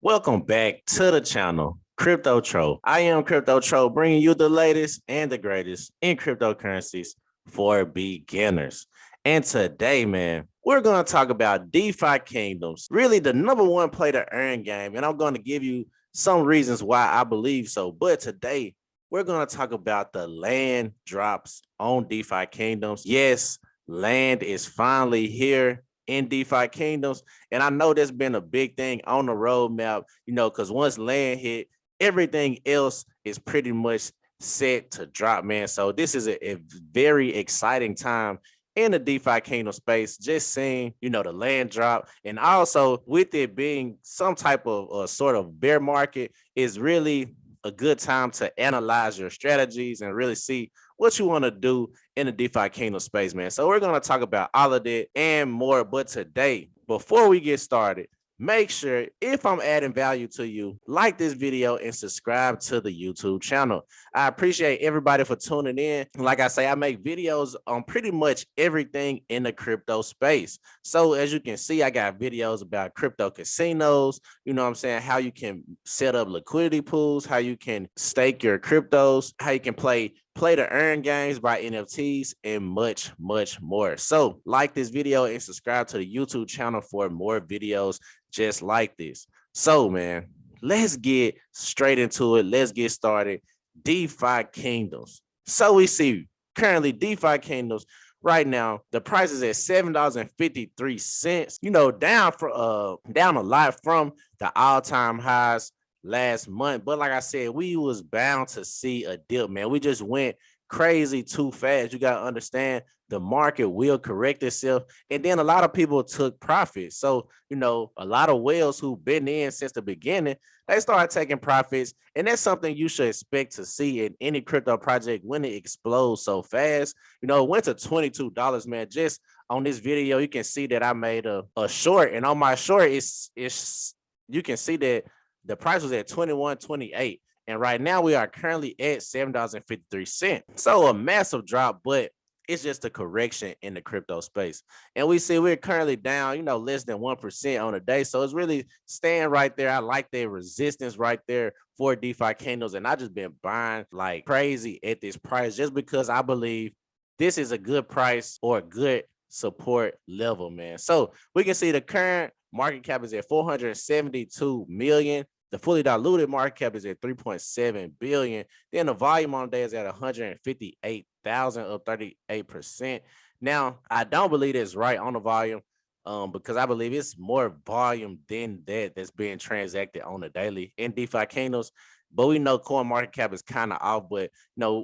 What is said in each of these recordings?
Welcome back to the channel, Crypto Troll. I am Crypto Troll, bringing you the latest and the greatest in cryptocurrencies for beginners. And today, man, we're going to talk about DeFi Kingdoms, really the number one play to earn game. And I'm going to give you some reasons why I believe so. But today, we're going to talk about the land drops on DeFi Kingdoms. Yes, land is finally here in DeFi Kingdoms. And I know that's been a big thing on the roadmap, because once land hit, everything else is pretty much set to drop, man. So this is a very exciting time in the DeFi Kingdom space, just seeing, the land drop. And also with it being some type of sort of bear market is really a good time to analyze your strategies and really see what you want to do in the DeFi Kingdom space, man. So we're going to talk about all of that and more. But today, before we get started, make sure if I'm adding value to you, like this video and subscribe to the YouTube channel. I appreciate everybody for tuning in. Like I say, I make videos on pretty much everything in the crypto space. So as you can see, I got videos about crypto casinos, how you can set up liquidity pools, how you can stake your cryptos, how you can play to earn games by NFTs, and much, much more. So like this video and subscribe to the YouTube channel for more videos just like this. So, man, let's get straight into it. Let's get started. DeFi Kingdoms. So we see currently DeFi Kingdoms right now, the price is at $7.53. Down a lot from the all-time highs last month. But like I said, we was bound to see a dip, man. We just went crazy too fast. You got to understand the market will correct itself. And then a lot of people took profits. So, a lot of whales who've been in since the beginning, they started taking profits. And that's something you should expect to see in any crypto project when it explodes so fast. It went to $22, man. Just on this video, you can see that I made a short. And on my short, it's you can see that the price was at $21.28. And right now we are currently at $7.53. So a massive drop, but it's just a correction in the crypto space. And we see we're currently down, less than 1% on a day. So it's really staying right there. I like the resistance right there for DeFi candles. And I just been buying like crazy at this price just because I believe this is a good price or a good support level, man. So we can see the current market cap is at 472 million. The fully diluted market cap is at 3.7 billion. Then the volume on the day is at 158,000, up 38%. Now, I don't believe it's right on the volume because I believe it's more volume than that's being transacted on the daily in DeFi Kingdoms. But we know coin market cap is kind of off, but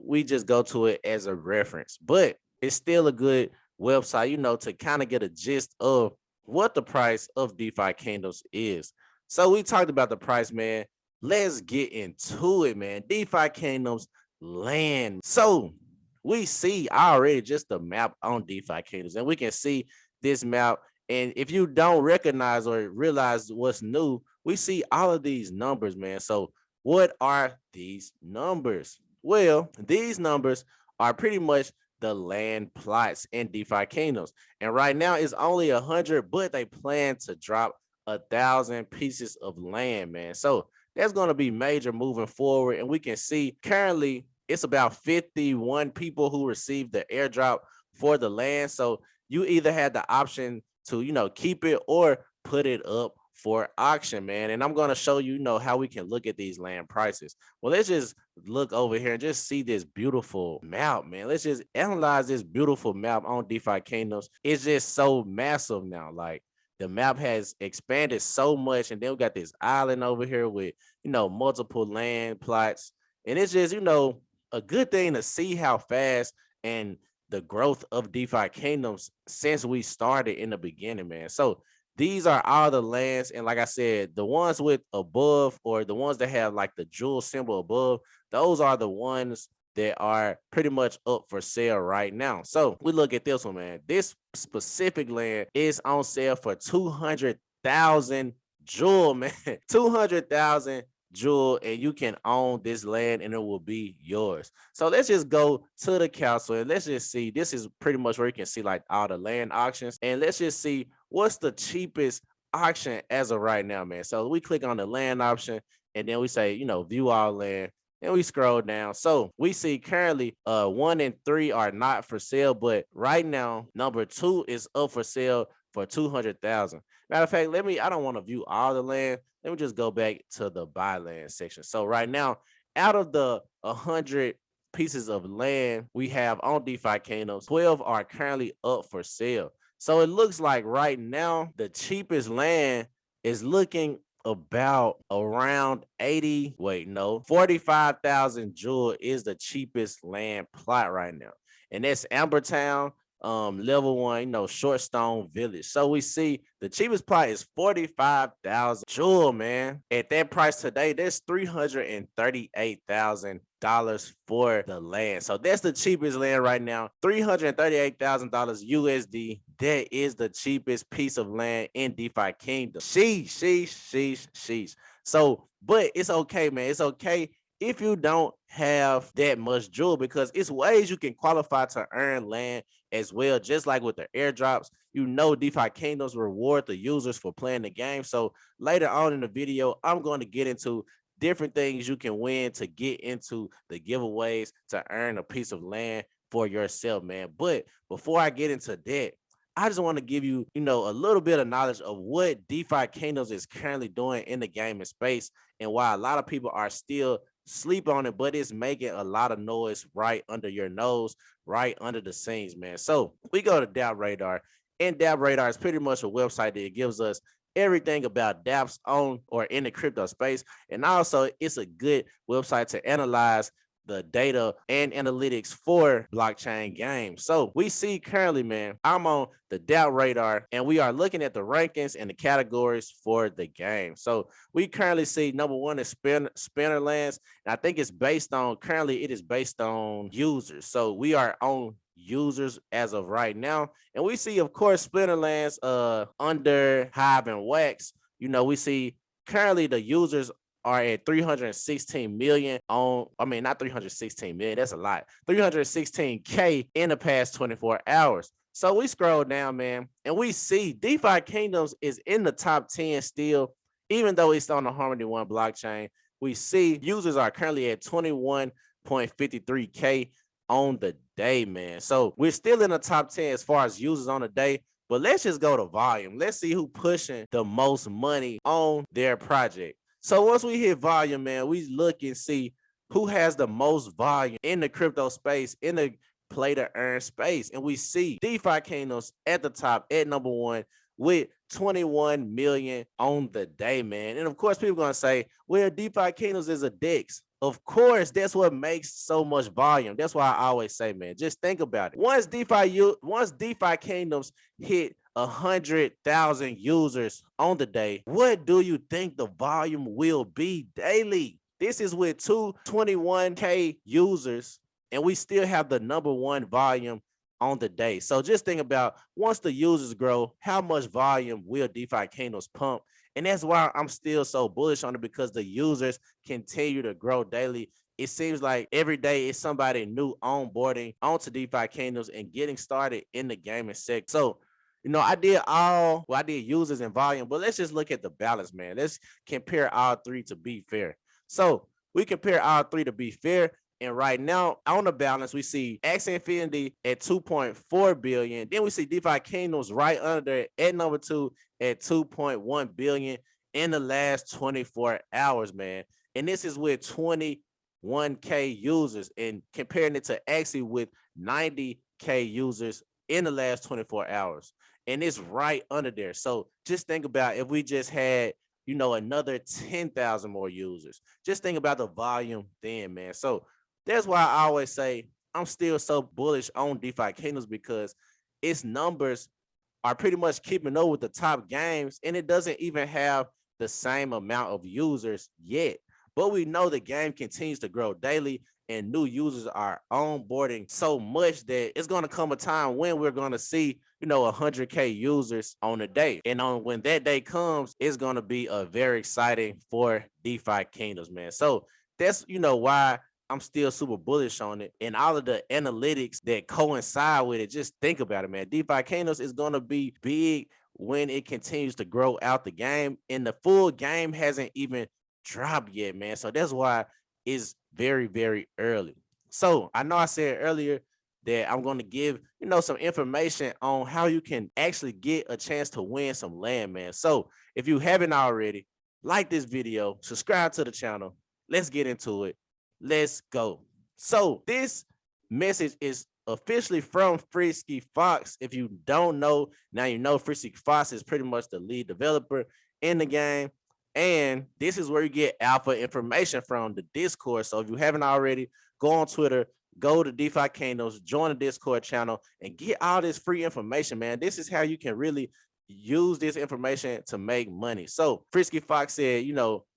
we just go to it as a reference. But it's still a good website, to kind of get a gist of what the price of DeFi Kingdoms is. So we talked about the price, man. Let's get into it, man. DeFi Kingdoms land. So we see already just the map on DeFi Kingdoms, and we can see this map. And if you don't recognize or realize what's new, we see all of these numbers, man. So what are these numbers? Well, these numbers are pretty much the land plots in DeFi Kingdoms. And right now it's only 100, but they plan to drop 1,000 pieces of land, man. So that's going to be major moving forward. And we can see currently it's about 51 people who received the airdrop for the land. So you either had the option to, keep it or put it up for auction, man. And I'm going to show you, how we can look at these land prices. Well, let's just look over here and just see this beautiful map, man. Let's just analyze this beautiful map on DeFi Kingdoms. It's just so massive now. Like, the map has expanded so much, and then we got this island over here with, multiple land plots. And it's just, a good thing to see how fast and the growth of DeFi Kingdoms since we started in the beginning, man. So these are all the lands. And like I said, the ones with above or the ones that have like the jewel symbol above, those are the ones that are pretty much up for sale right now. So we look at this one, man. This specific land is on sale for 200,000 jewel, man. 200,000 jewel, and you can own this land and it will be yours. So let's just go to the council and let's just see. This is pretty much where you can see like all the land auctions, and let's just see what's the cheapest auction as of right now, man. So we click on the land option and then we say, view all land. And we scroll down. So we see currently 1 and 3 are not for sale, but right now number 2 is up for sale for 200,000. Matter of fact, I don't want to view all the land. Let me just go back to the buy land section. So right now, out of the 100 pieces of land we have on DeFi Kingdoms, 12 are currently up for sale. So it looks like right now the cheapest land is looking about around 45,000 jewel is the cheapest land plot right now. And that's Ambertown, level 1, Shortstone Village. So we see the cheapest plot is 45,000 jewel, man. At that price today, that's $338,000 for the land. So that's the cheapest land right now, $338,000 USD. That is the cheapest piece of land in DeFi Kingdom. Sheesh. So, but it's okay, man. It's okay if you don't have that much jewel, because it's ways you can qualify to earn land as well. Just like with the airdrops, DeFi Kingdoms reward the users for playing the game. So later on in the video, I'm going to get into different things you can win to get into the giveaways to earn a piece of land for yourself, man. But before I get into that, I just want to give you, a little bit of knowledge of what DeFi Kingdoms is currently doing in the gaming space and why a lot of people are still sleep on it, but it's making a lot of noise right under your nose, right under the scenes, man. So we go to Dap Radar, and Dap Radar is pretty much a website that gives us everything about dApps on or in the crypto space. And also it's a good website to analyze the data and analytics for blockchain games. So we see currently, man, I'm on the Dap Radar and we are looking at the rankings and the categories for the game. So we currently see number 1 is Spinnerlands. And I think it is based on users. So we are on users as of right now. And we see, of course, Splinterlands under Hive and Wax. We see currently the users are at 316 million not 316 million, that's a lot. 316K in the past 24 hours. So we scroll down, man, and we see DeFi Kingdoms is in the top 10 still, even though it's on the Harmony One blockchain. We see users are currently at 21.53K on the day, man. So we're still in the top 10 as far as users on the day. But let's just go to volume. Let's see who pushing the most money on their project. So once we hit volume, man, we look and see who has the most volume in the crypto space, in the play to earn space. And we see DeFi Kingdoms at the top at number 1 with 21 million on the day, man. And of course, people are going to say, well, DeFi Kingdoms is a DEX. Of course, that's what makes so much volume. That's why I always say, man, just think about it. Once DeFi Kingdoms hit 100,000 users on the day, what do you think the volume will be daily? This is with 221K users, and we still have the number 1 volume on the day. So just think about, once the users grow, how much volume will DeFi Kingdoms pump? And that's why I'm still so bullish on it, because the users continue to grow daily. It seems like every day is somebody new onboarding onto DeFi Kingdoms and getting started in the gaming sector. So, I did users and volume, but let's just look at the balance, man. Let's compare all 3 to be fair. So we compare all 3 to be fair. And right now on the balance, we see X Infinity at 2.4 billion. Then we see DeFi Kingdoms right under at number 2 at 2.1 billion in the last 24 hours, man. And this is with 21K users, and comparing it to Axie with 90K users in the last 24 hours. And it's right under there. So just think about if we just had, another 10,000 more users. Just think about the volume then, man. So that's why I always say I'm still so bullish on DeFi Kingdoms, because its numbers are pretty much keeping up with the top games, and it doesn't even have the same amount of users yet. But we know the game continues to grow daily, and new users are onboarding so much that it's going to come a time when we're going to see, 100K users on a day. And when that day comes, it's going to be very exciting for DeFi Kingdoms, man. So that's, why I'm still super bullish on it, and all of the analytics that coincide with it. Just think about it, man. DeFi Kingdoms is going to be big when it continues to grow out the game, and the full game hasn't even dropped yet, man. So that's why it's very, very early. So I know I said earlier that I'm going to give, some information on how you can actually get a chance to win some land, man. So if you haven't already, like this video, subscribe to the channel. Let's get into it. Let's go. So this message is officially from Frisky Fox. If you don't know, now you know. Frisky Fox is pretty much the lead developer in the game. And this is where you get alpha information from, the Discord. So if you haven't already, go on Twitter, go to DeFi Kingdoms, join the Discord channel, and get all this free information, man. This is how you can really use this information to make money. So Frisky Fox said,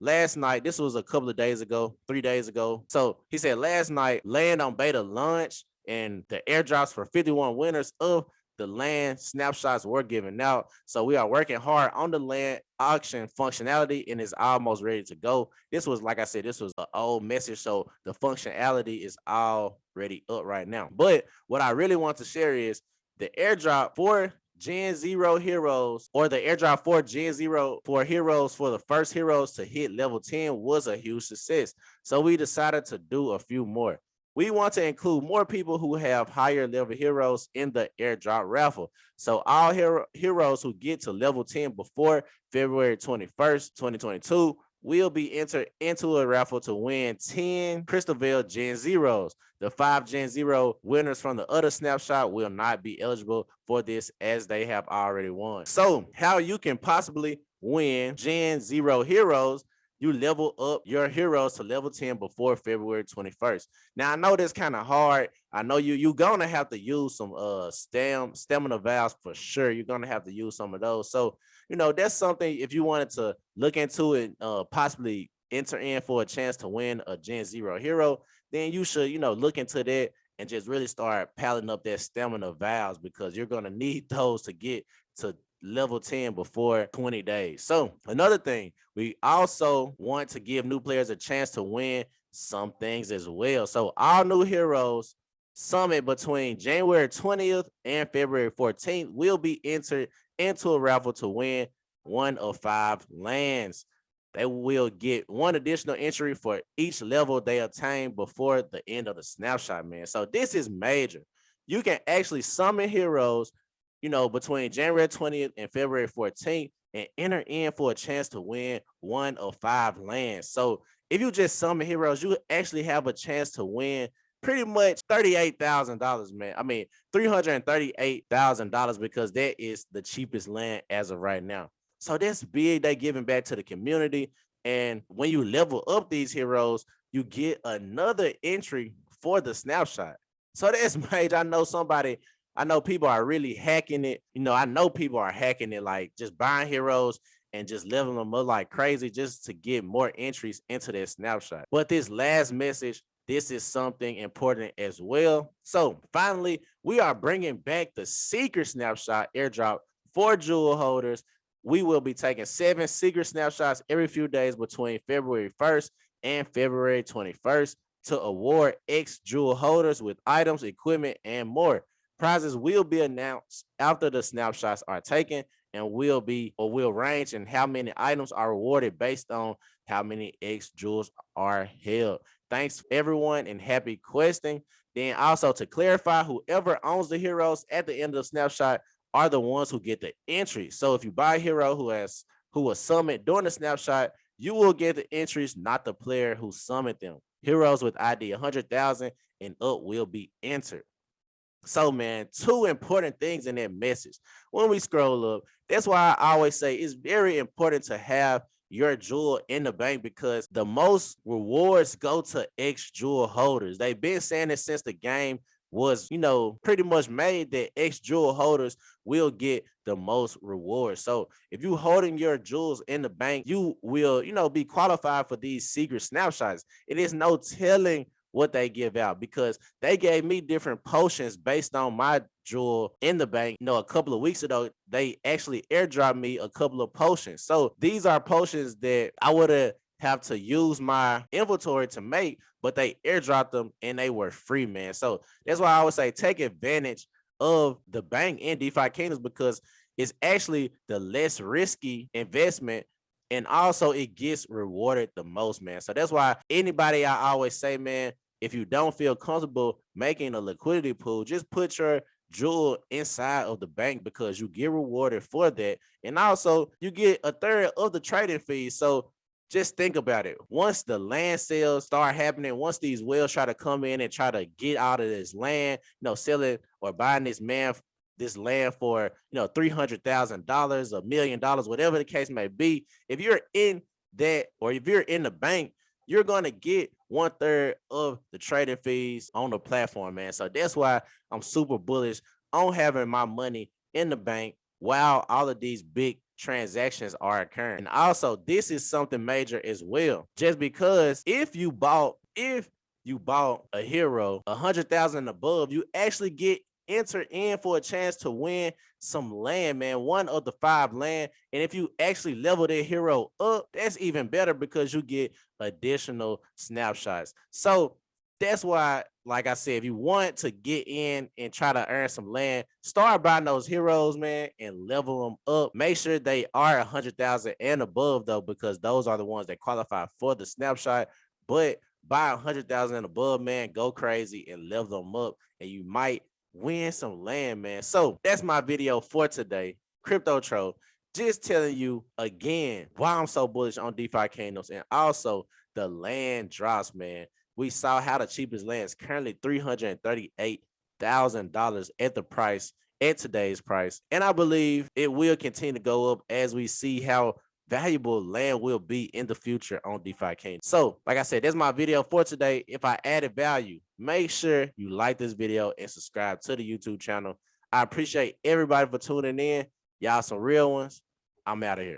last night, this was a couple of days ago, 3 days ago. So he said last night, land on beta launch and the airdrops for 51 winners of the land snapshots were given out. So we are working hard on the land auction functionality, and it's almost ready to go. This was, like I said, this was an old message, so the functionality is already up right now. But what I really want to share is the airdrop for Gen 0 heroes, or the airdrop for Gen 0 for heroes, for the first heroes to hit level 10 was a huge success. So we decided to do a few more. We want to include more people who have higher level heroes in the airdrop raffle. So all heroes who get to level 10 before February 21st, 2022 will be entered into a raffle to win 10 crystalvale Gen Zeros. The 5 Gen Zero winners from the other snapshot will not be eligible for this, as they have already won. So how you can possibly win Gen Zero heroes: you level up your heroes to level 10 before February 21st. Now, I know that's kind of hard. I know you're going to have to use some stamina valves for sure. You're going to have to use some of those. So, that's something, if you wanted to look into it, possibly enter in for a chance to win a Gen 0 hero, then you should, look into that and just really start piling up that stamina valves, because you're going to need those to get to level 10 before 20 days. So another thing, we also want to give new players a chance to win some things as well. So all new heroes summit between January 20th and February 14th will be entered into a raffle to win one of 5 lands. They will get one additional entry for each level they attain before the end of the snapshot, man. So this is major. You can actually summon heroes, between January 20th and February 14th, and enter in for a chance to win one of 5 lands. So if you just summon heroes, you actually have a chance to win pretty much $38,000, man. I mean, $338,000, because that is the cheapest land as of right now. So that's big. They giving back to the community. And when you level up these heroes, you get another entry for the snapshot. So that's major. I know people are really hacking it. I know people are hacking it, like just buying heroes and just leveling them up like crazy just to get more entries into their snapshot. But this last message, this is something important as well. So finally, we are bringing back the secret snapshot airdrop for jewel holders. We will be taking 7 secret snapshots every few days between February 1st and February 21st to award X jewel holders with items, equipment, and more. Prizes will be announced after the snapshots are taken, and will range in how many items are rewarded based on how many X jewels are held. Thanks everyone, and happy questing. Then also, to clarify, whoever owns the heroes at the end of the snapshot are the ones who get the entry. So if you buy a hero who was summoned during the snapshot, you will get the entries, not the player who summoned them. Heroes with ID 100,000 and up will be entered. So, man, 2 important things in that message. When we scroll up, that's why I always say it's very important to have your jewel in the bank, because the most rewards go to X jewel holders. They've been saying it since the game was, pretty much made, that X jewel holders will get the most rewards. So if you holding your jewels in the bank, you will, be qualified for these secret snapshots. It is no telling what they give out, because they gave me different potions based on my jewel in the bank. A couple of weeks ago, they actually airdropped me a couple of potions. So these are potions that I would have to use my inventory to make, but they airdropped them and they were free, man. So that's why I always say take advantage of the bank in DeFi Kingdoms, because it's actually the less risky investment. And also it gets rewarded the most, man. So that's why anybody, I always say, man, if you don't feel comfortable making a liquidity pool, just put your jewel inside of the bank because you get rewarded for that. And also you get a third of the trading fees. So just think about it. Once the land sales start happening, once these whales try to come in and try to get out of this land, selling or buying this land for $300,000, $1,000,000, whatever the case may be. If you're in that, or if you're in the bank, you're gonna get 1/3 of the trading fees on the platform, man. So that's why I'm super bullish on having my money in the bank while all of these big transactions are occurring. And also, this is something major as well. Just because if you bought a hero 100,000 above, you actually get enter in for a chance to win some land, man. One of the 5 land. And if you actually level that hero up, that's even better because you get additional snapshots. So that's why, like I said, if you want to get in and try to earn some land, start buying those heroes, man, and level them up. Make sure they are 100,000 and above, though, because those are the ones that qualify for the snapshot. But buy 100,000 and above, man, go crazy and level them up, and you might win some land, man. So that's my video for today. Crypto Troll, just telling you again why I'm so bullish on DeFi Kingdoms, and also the land drops, man. We saw how the cheapest land is currently $338,000 at the price, at today's price. And I believe it will continue to go up as we see how valuable land will be in the future on DeFi Kingdom. So, like I said, that's my video for today. If I added value, make sure you like this video and subscribe to the YouTube channel. I appreciate everybody for tuning in. Y'all some real ones. I'm out of here.